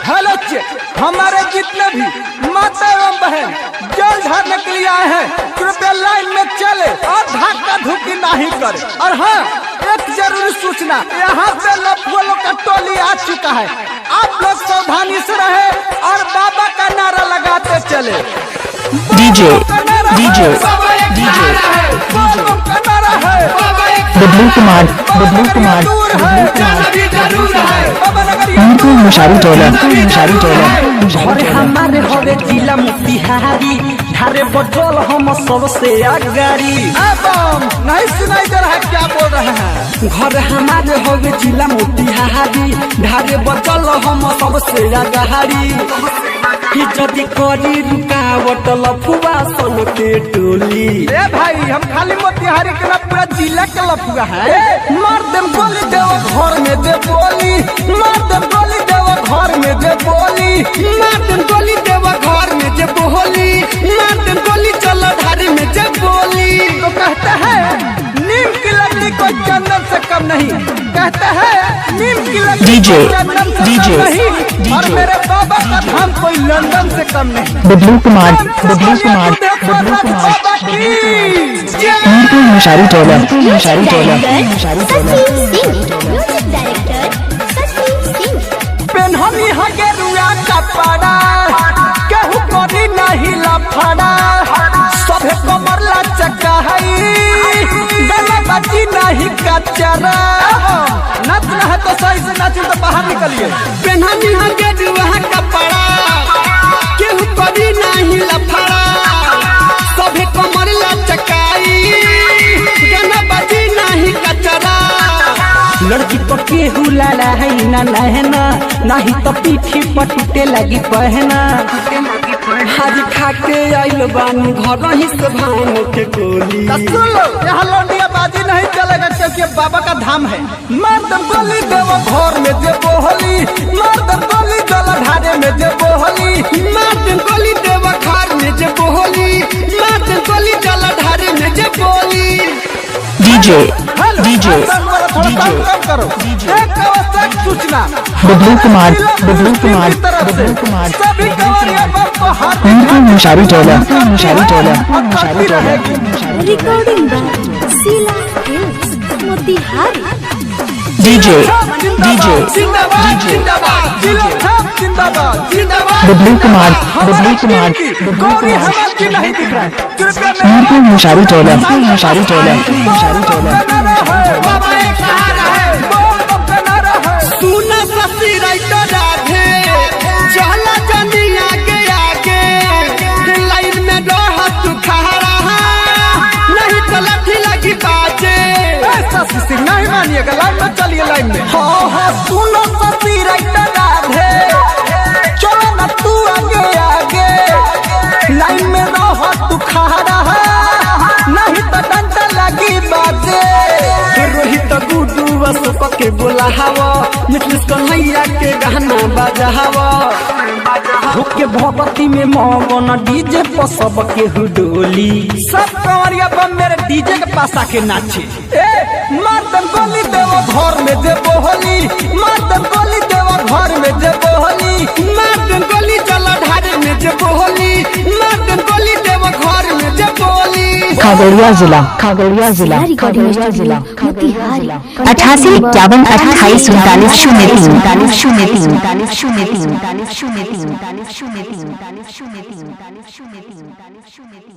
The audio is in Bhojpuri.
हेलो हमारे जितने भी माता एवं बहन जल ढारने के लिए आए हैं कृपया लाइन में चले और धक्का धुकी नहीं करे। और हाँ, एक जरूरी सूचना, यहाँ पे लफुओं का टोली आ चुका है। आप लोग सावधानी से रहे और बाबा का नारा लगाते चले। डीजे बबलू कुमार मुशारी टोला हमारे हवे जिला मोतिहारी धारे बटोल हम सबसे अगाड़ी। नहीं सुनाई दे रहा है, क्या बोल रहे हैं? घर हमारे हवे जिला मोतिहारी धारे बटोल हम सबसे अगाड़ी। जदि करी रुकावट लफुआ सन के टोली। ए भाई, हम खाली मोतिहारी के ना पूरा जिला के लफुआ है। मार देम गोली देव घर में दे बोली, मार देम गोली देव घर में दे बोली, मार देम गोली देव घर में जे बोली, मार देम गोली चलो धारी में जे बोली। तो कहते हैं नीम की लकड़ी को चंदन से कम नहीं, कहते हैं नीम की लकड़ी को चंदन से कम नहीं, और मेरे बाबा का धाम कोई लंदन से कम नहीं। बबलू कुमार मुशारी टोला पेन्हनी हगे रुआ कपड़ा केहू करी नहीं लफड़ा, सभे कमर लचका है गला बची नहीं कचरा। नचना है तो सही से नाचिए, तो बाहर निकलिए। पेन्हनी हगे रुआ कपड़ा केहू करी नहीं लफड़ा, सभे कमर लचकाई गला बची नहीं कचरा। लड़की तो केहू लाला है ना नहना, नहीं तो पीठी पर टूटे लगी पहना। हरी खाके आइल बानी घर ही से भांग के गोली। सुन लो, यहाँ लौंडिया बाजी नहीं चलेगा क्योंकि बाबा का धाम है। मार दम गोली देव घर में जे बोली, मार दम गोली जल ढारे में जे बोली, मार दम गोली देव घर में जे बोली, मार दम गोली जल ढारे में जे बोली। डीजे करो। एक आवश्यक सूचना, बबलू कुमार सभी कवरिया बम को हाथ मुशारी टोला recording by Sheela hills Motihari. DJ Bablu Kumar गौरी हवा की नहीं दिख रहा है, कृपया मुशारी टोला सुना ससी राइटर राधे चला जनी आगे आगे, लाइन में रह तू खड़ा नहीं तो लाठी लगी बाजे। सिंह नहीं मानिएगा, लाइन में चलिए, लाइन में। हाँ, सुनो ससी राइटर राधे चलो न तू आगे आगे, लाइन में रह तू खड़ा नहीं तो डंडा लगी बाजे। रोहित गुडू वसुप के बोला हवा, निकलिस कन्हैया के गाना बाजा हवा। भूखे भगवती में मगन डीजे पर सब के हुडोली। सब कंवरिया बम मेरे डीजे के पास आके नाचे। मार दम गोली देव घर में जे बोली, मार दम गोली देव घर में जे बोली, मार दम गोली चल ढारे में जे बोली, मार दम गोली देव घर में जे बोली। खगड़िया जिला मोतिहारी 885128393903